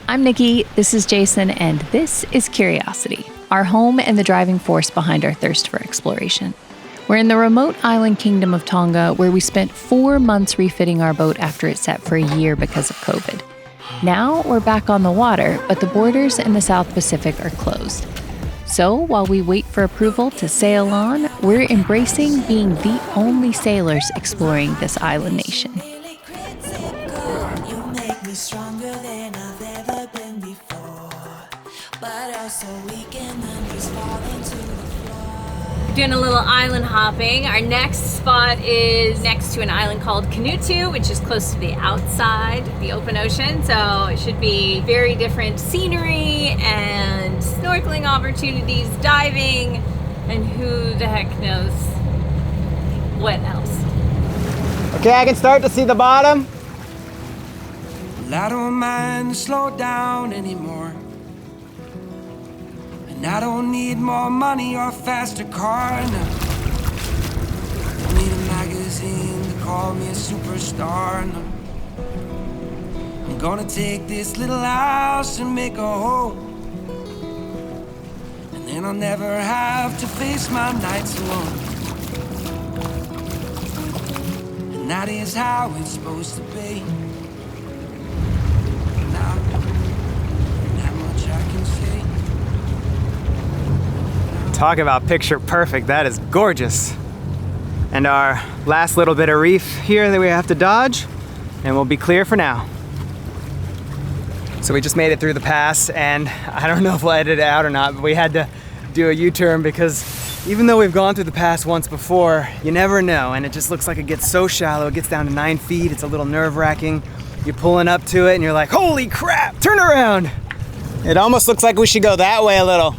I'm Nikki, this is Jason, and this is Curiosity, our home and the driving force behind our thirst for exploration. We're in the remote island kingdom of Tonga, where we spent 4 months refitting our boat after it sat for a year because of COVID. Now we're back on the water, but the borders in the South Pacific are closed. So while we wait for approval to sail on, we're embracing being the only sailors exploring this island nation. Doing a little island hopping. Our next spot is next to an island called Kenutu, which is close to the outside, the open ocean. So it should be very different scenery and snorkeling opportunities, diving, and who the heck knows what else. Okay, I can start to see the bottom. Well, I don't mind to slow down anymore. And I don't need more money or a faster car now. I need a magazine to call me a superstar now. I'm gonna take this little house and make a home. And then I'll never have to face my nights alone. And that is how it's supposed to be. Now, that much I can say. Talk about picture perfect, that is gorgeous. And our last little bit of reef here that we have to dodge, and we'll be clear for now. So we just made it through the pass, and I don't know if we'll edit it out or not, but we had to do a U-turn because even though we've gone through the pass once before, you never know, and it just looks like it gets so shallow, it gets down to 9 feet, it's a little nerve-wracking. You're pulling up to it and you're like, holy crap, turn around! It almost looks like we should go that way a little.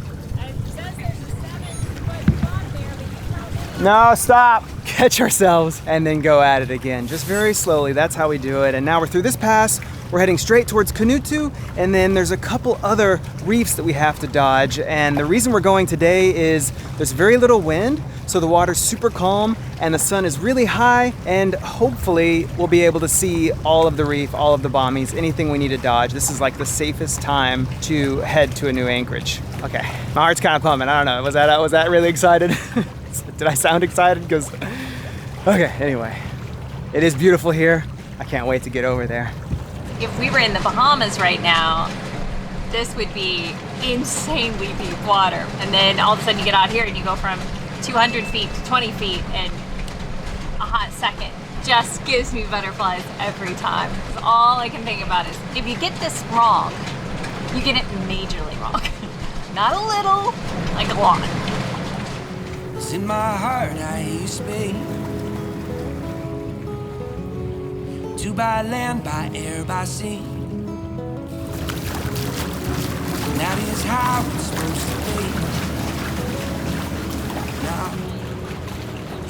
No, stop. Catch ourselves and then go at it again. Just very slowly, that's how we do it. And now we're through this pass, we're heading straight towards Kenutu, and then there's a couple other reefs that we have to dodge. And the reason we're going today is there's very little wind, so the water's super calm and the sun is really high, and hopefully we'll be able to see all of the reef, all of the Bohemes, anything we need to dodge. This is like the safest time to head to a new anchorage. Okay, my heart's kind of pumping. I don't know, was that really excited? Did I sound excited? Because, okay, anyway. It is beautiful here. I can't wait to get over there. If we were in the Bahamas right now, this would be insanely deep water. And then all of a sudden you get out here and you go from 200 feet to 20 feet in a hot second. Just gives me butterflies every time. Because all I can think about is, if you get this wrong, you get it majorly wrong. Not a little, like a lot. It's in my heart, I used to be. To by land, by air, by sea. And that is how it's supposed to be. Now,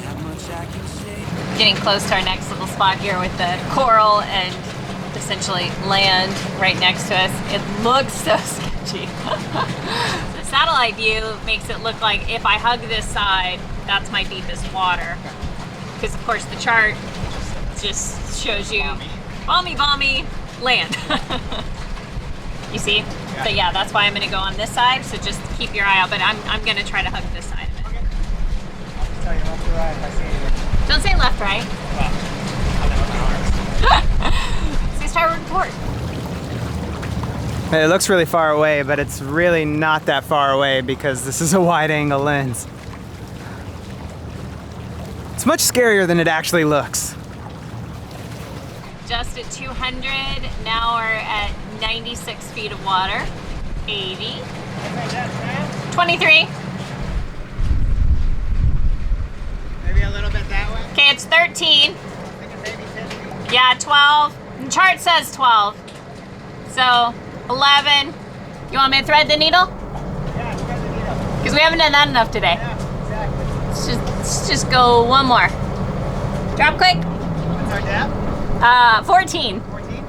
that much I can say. Getting close to our next little spot here with the coral and essentially land right next to us. It looks so sketchy. The satellite view makes it look like if I hug this side, that's my deepest water. Because of course the chart just shows you balmy land. You see? Yeah. So yeah, that's why I'm gonna go on this side. So just keep your eye out, but I'm gonna try to hug this side of it. Okay. I'll just tell you left or right if I see anything. Don't say left, right? Well, I'll never know ours. See, start report. It looks really far away, but it's really not that far away because this is a wide angle lens. It's much scarier than it actually looks. Just at 200, now we're at 96 feet of water. 80. 23. Maybe a little bit that way? Okay, it's 13. Maybe 10. Yeah, 12. The chart says 12. So, 11. You want me to thread the needle? Yeah, thread the needle. Because we haven't done that enough today. Yeah, exactly. Let's just go one more. Drop quick. What's our depth? 14. 14?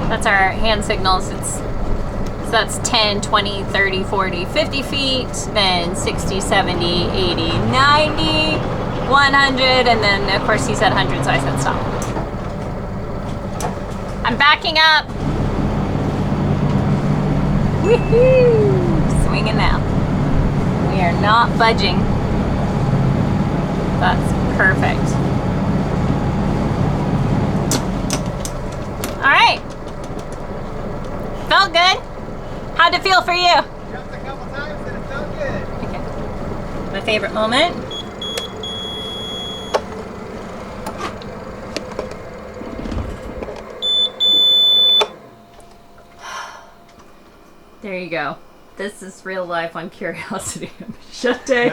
That's our hand signals. So that's 10, 20, 30, 40, 50 feet, then 60, 70, 80, 90. 100, and then of course he said 100, so I said stop. I'm backing up. Woohoo! Swinging now. We are not budging. That's perfect. All right. Felt good. How'd it feel for you? Jumped a couple times and it felt good. Okay. My favorite moment. There you go. This is real life on Curiosity. Machete,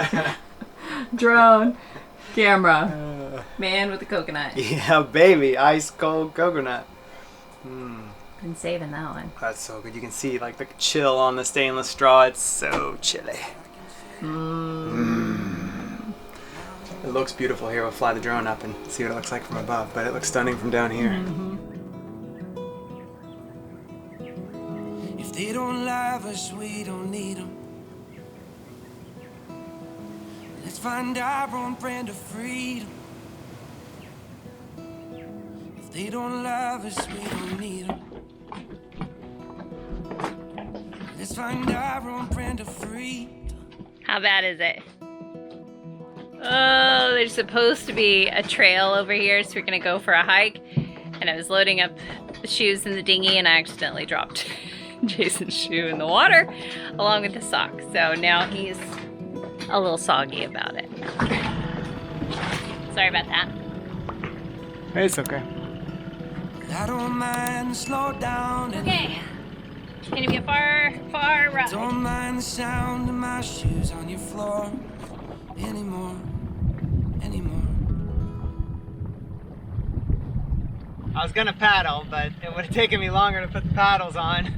drone, camera, man with a coconut. Yeah, baby, ice cold coconut. Been saving that one. That's so good. You can see like the chill on the stainless straw. It's so chilly. It looks beautiful here. We'll fly the drone up and see what it looks like from above, but it looks stunning from down here. If they don't love us, we don't need them. Let's find our own brand of freedom. If they don't love us, we don't need them. Let's find our own brand of freedom. How bad is it? Oh, there's supposed to be a trail over here, so we're gonna go for a hike. And I was loading up the shoes in the dinghy and I accidentally dropped Jason's shoe in the water along with the sock. So now he's a little soggy about it. Sorry about that. It's okay. I don't mind slow down. Okay. It's gonna be a far, far ride. Don't mind the sound of my shoes on your floor anymore. I was gonna paddle, but it would have taken me longer to put the paddles on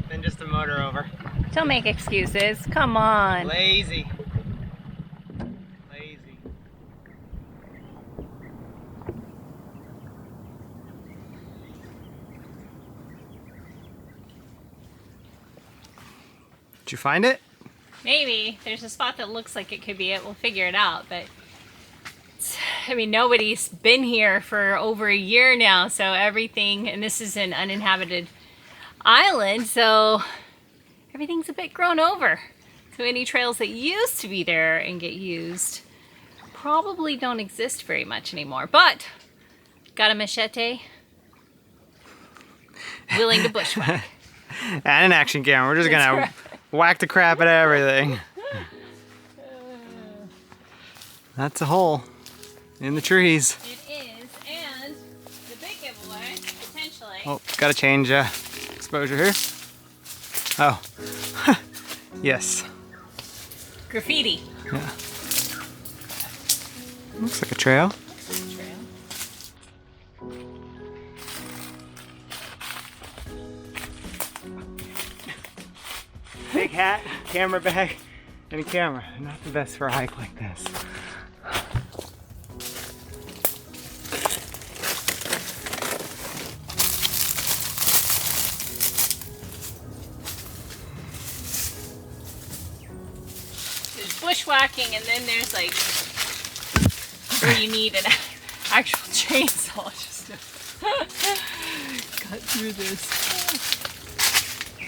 than just a motor over. Don't make excuses. Come on. Lazy. Did you find it? Maybe. There's a spot that looks like it could be it. We'll figure it out, but I mean, nobody's been here for over a year now, so everything, and this is an uninhabited island, so everything's a bit grown over. So any trails that used to be there and get used probably don't exist very much anymore. But got a machete, willing to bushwhack. And an action camera. We're just gonna whack the crap at everything. That's a hole in the trees. It is, and the big giveaway, potentially. Oh, gotta change exposure here. Oh, yes. Graffiti. Yeah. Looks like a trail. Big hat, camera bag, and a camera. Not the best for a hike like this. There's bushwhacking, and then there's like where you need an actual chainsaw just to cut through this.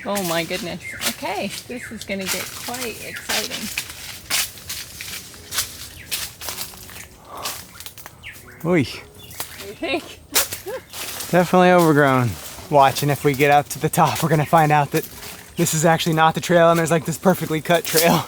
Oh my goodness. Okay, this is gonna get quite exciting. Oy. What do you think? Definitely overgrown. Watch, and if we get up to the top, we're gonna find out that this is actually not the trail and there's like this perfectly cut trail.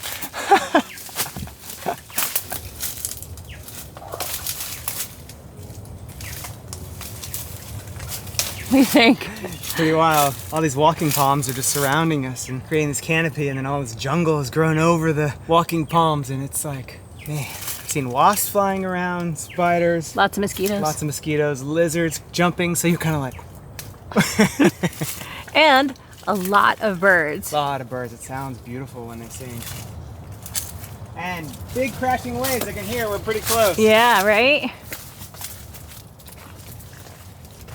What do you think? It's pretty wild. All these walking palms are just surrounding us and creating this canopy, and then all this jungle has grown over the walking palms, and it's like, man, I've seen wasps flying around, spiders. Lots of mosquitoes. Lots of mosquitoes, lizards jumping, so you're kind of like... And a lot of birds. A lot of birds. It sounds beautiful when they sing. And big crashing waves I can hear. We're pretty close. Yeah, right?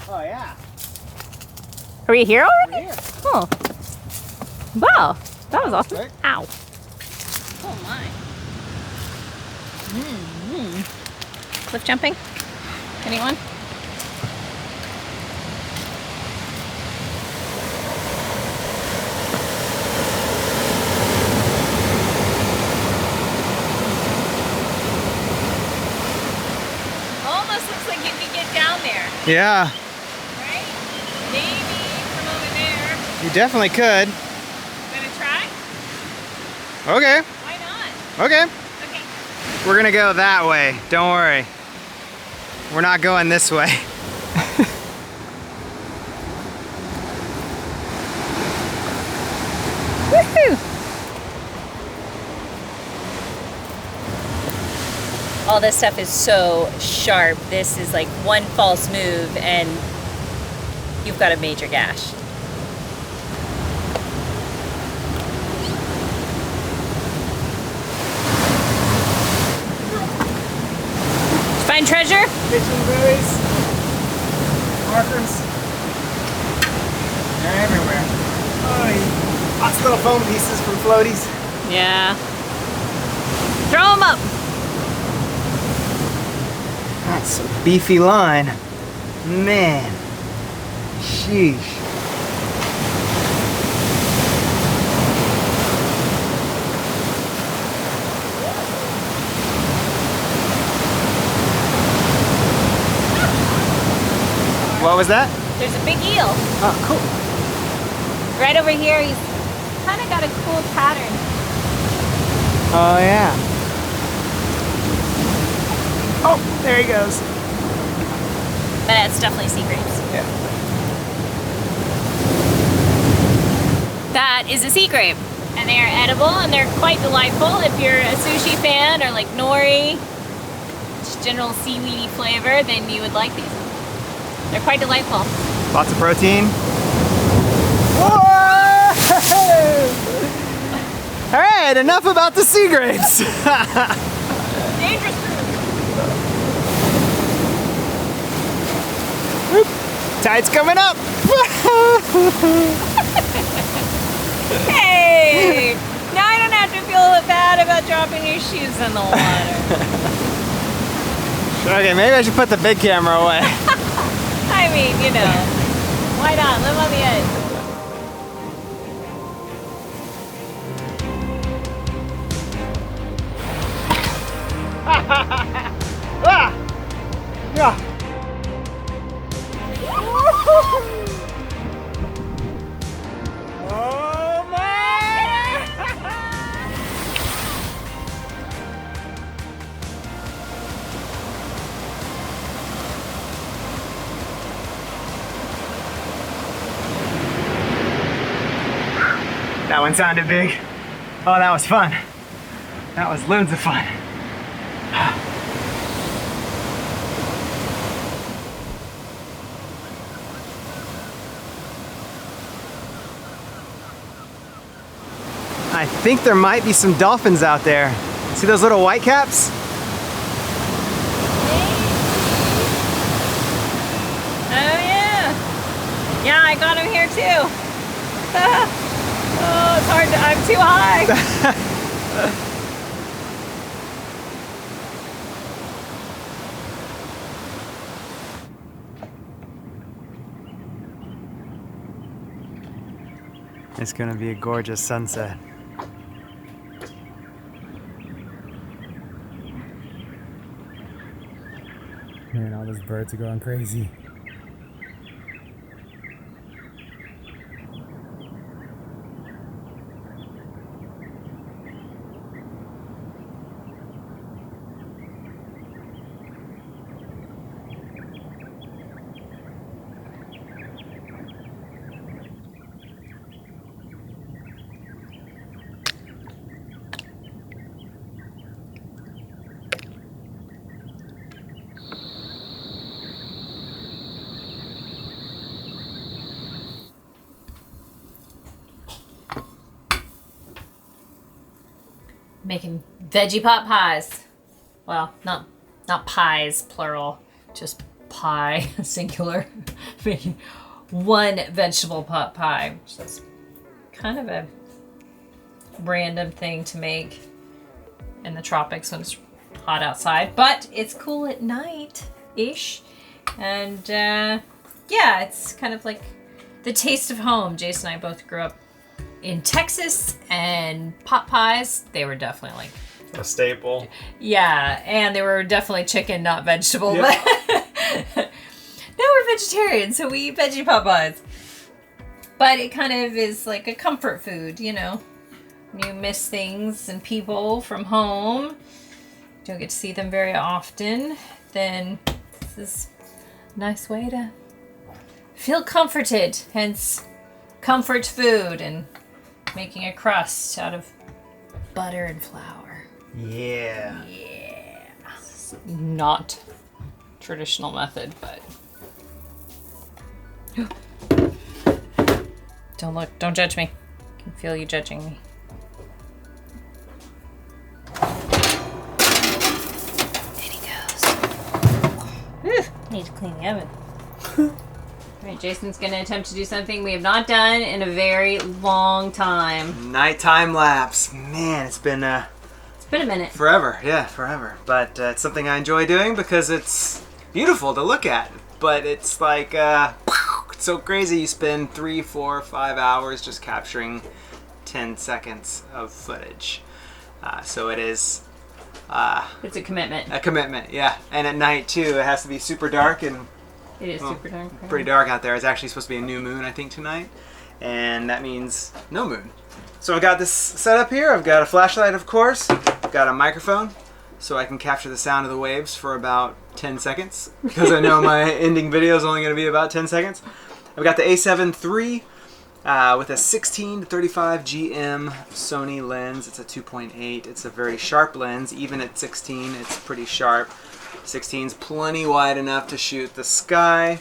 Oh, yeah. Are we here already? We're here. Oh. Wow. That was awesome. Quick. Ow. Oh my. Cliff jumping? Anyone? Almost looks like you could get down there, Yeah, right? Maybe from over there. you definitely could. Gonna try? Okay, Why not? okay. Okay. We're gonna go that way, don't worry. We're not going this way. Woohoo! All this stuff is so sharp. This is like one false move and you've got a major gash. Find treasure? Kitchen berries, markers, they're everywhere. Oh, lots of little foam pieces from floaties. Yeah. Throw them up. That's a beefy line. Man, sheesh. What was that? There's a big eel. Oh, cool. Right over here, he's kind of got a cool pattern. Oh, yeah. Oh, there he goes. But it's definitely sea grapes. Yeah. That is a sea grape. And they are edible and they're quite delightful. If you're a sushi fan or like nori, just general seaweedy flavor, then you would like these. They're quite delightful. Lots of protein. Whoa! All right, enough about the sea grapes. Dangerous Whoop. Tide's coming up. Hey! Now I don't have to feel bad about dropping your shoes in the water. Okay, maybe I should put the big camera away. I mean, you know, why not? Live on the edge. Ah! Yeah. Oh man! That one sounded big. Oh, that was fun. That was loads of fun. I think there might be some dolphins out there. See those little white caps? Oh yeah. Yeah, I got him here too. Oh, it's hard to, I'm too high. It's gonna be a gorgeous sunset. Man, all those birds are going crazy. Making veggie pot pies. Well, not pies, plural, just pie, singular. Making one vegetable pot pie, which is kind of a random thing to make in the tropics when it's hot outside, but it's cool at night-ish. And yeah, it's kind of like the taste of home. Jason and I both grew up in Texas, and pot pies, they were definitely like a staple. Yeah, and they were definitely chicken, not vegetable. Yep. But now we're vegetarian, so we eat veggie pot pies. But it kind of is like a comfort food, you know. When you miss things and people from home, don't get to see them very often, then this is a nice way to feel comforted. Hence, comfort food and making a crust out of butter and flour. Yeah. Yeah. Not traditional method, but... Don't look. Don't judge me. I can feel you judging me. There he goes. Whew, need to clean the oven. Alright, Jason's going to attempt to do something we have not done in a very long time. Night time lapse. Man, it's been a minute. forever. Yeah, forever. But it's something I enjoy doing because it's beautiful to look at. But it's like, it's so crazy. You spend 3, 4, 5 hours just capturing 10 seconds of footage. So it is... it's a commitment. A commitment, yeah. And at night, too, it has to be super dark and... It is super dark. Pretty dark out there. It's actually supposed to be a new moon, I think, tonight. And that means no moon. So I've got this set up here. I've got a flashlight, of course. I've got a microphone, so I can capture the sound of the waves for about 10 seconds. Because I know my ending video is only going to be about 10 seconds. I've got the A7 III with a 16 to 35 GM Sony lens. It's a 2.8. It's a very sharp lens. Even at 16, it's pretty sharp. 16's plenty wide enough to shoot the sky.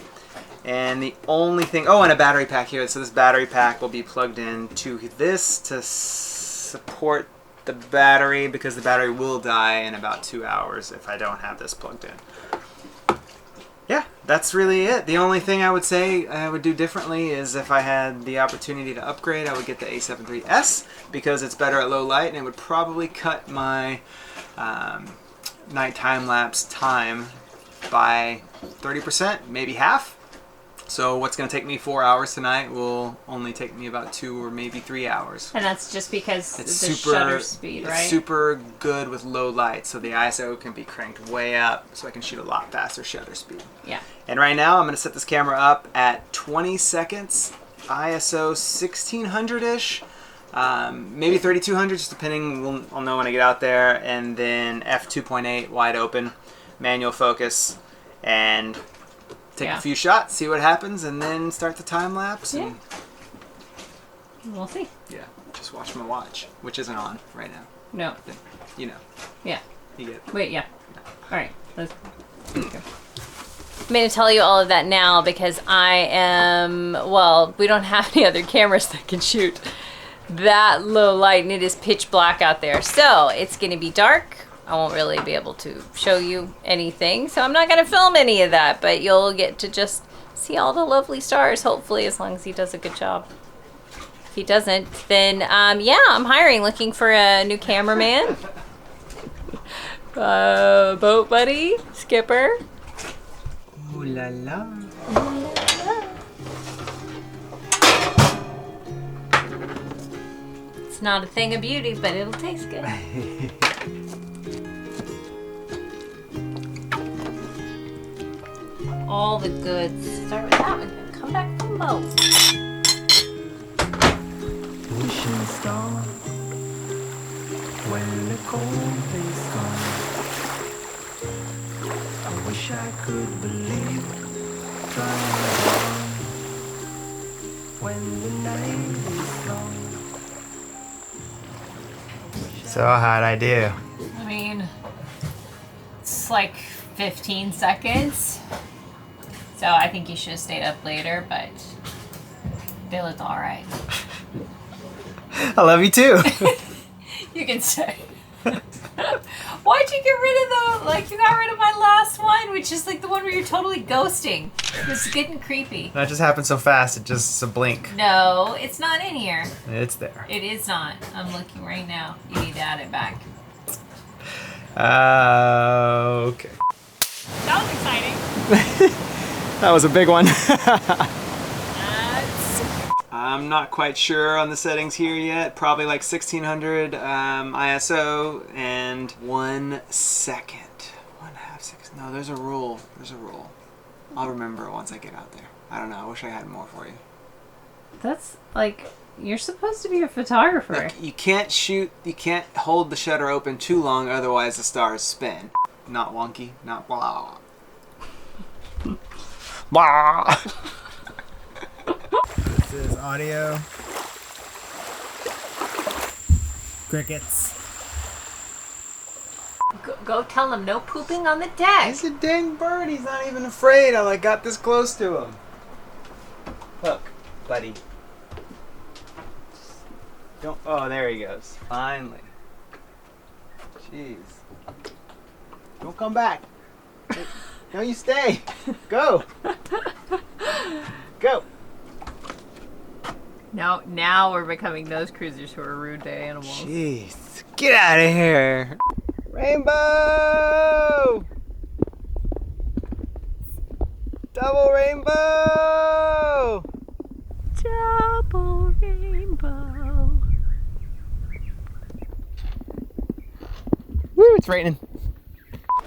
And the only thing... Oh, and a battery pack here. So this battery pack will be plugged in to this to support the battery, because the battery will die in about 2 hours if I don't have this plugged in. Yeah, that's really it. The only thing I would say I would do differently is if I had the opportunity to upgrade, I would get the A7 III's because it's better at low light, and it would probably cut my night time-lapse time by 30%, maybe half. So what's going to take me 4 hours tonight will only take me about 2 or maybe 3 hours. And that's just because it's the shutter speed, right? It's super good with low light, so the ISO can be cranked way up, so I can shoot a lot faster shutter speed. Yeah. And right now I'm going to set this camera up at 20 seconds, ISO 1600-ish. Maybe 3200, just depending. I'll know when I get out there. And then f2.8 wide open, manual focus, and take a few shots, see what happens, and then start the time lapse. Yeah. We'll see. Yeah, just watch my watch, which isn't on right now. No. But, you know. Yeah. You get it. Wait, yeah. All right. Let's go. I'm going to tell you all of that now because I am, well, we don't have any other cameras that can shoot that low light, and it is pitch black out there. So it's going to be dark. I won't really be able to show you anything, so I'm not going to film any of that, but you'll get to just see all the lovely stars, hopefully, as long as he does a good job. If he doesn't, then, yeah, I'm looking for a new cameraman. Boat buddy, skipper. Ooh la la. It's not a thing of beauty, but it'll taste good. All the goods. Start with that one and come back from both. Wishing star when the cold is gone. I wish I could believe, trying on when the night is long. So how'd I do? I mean, it's like 15 seconds. So I think you should have stayed up later, but they look all right. I love you too. You can stay. Why'd you get rid of you got rid of my last one, which is like the one where you're totally ghosting. It's getting creepy. That just happened so fast, it's a blink. No, it's not in here. It's there. It is not. I'm looking right now. You need to add it back. Okay. That was exciting. That was a big one. That's... I'm not quite sure on the settings here yet. Probably like 1600 ISO and 1 second. 1/2 second. No, there's a rule. There's a rule. I'll remember it once I get out there. I don't know. I wish I had more for you. That's like, you're supposed to be a photographer. Look, you can't shoot, you can't hold the shutter open too long, otherwise the stars spin. Not wonky, not blah. Blah. This is audio. Crickets. Go tell them no pooping on the deck. He's a dang bird, he's not even afraid. I like got this close to him. Look, buddy. Don't, oh, there he goes. Finally. Jeez. Don't come back. No, you stay. Go. Go. Now we're becoming those cruisers who are rude to animals. Jeez. Get out of here. Rainbow! Double rainbow! Double rainbow. Woo, it's raining.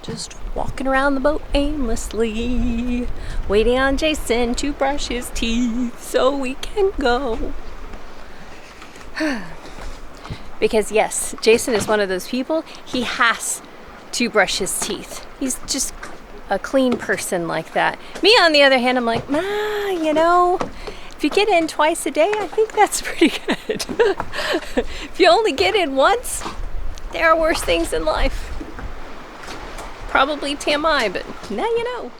Just walking around the boat aimlessly, waiting on Jason to brush his teeth so we can go. Because yes, Jason is one of those people, he has to brush his teeth. He's just a clean person like that. Me, on the other hand, I'm like, you know, if you get in twice a day, I think that's pretty good. If you only get in once, there are worse things in life. Probably TMI, but now you know.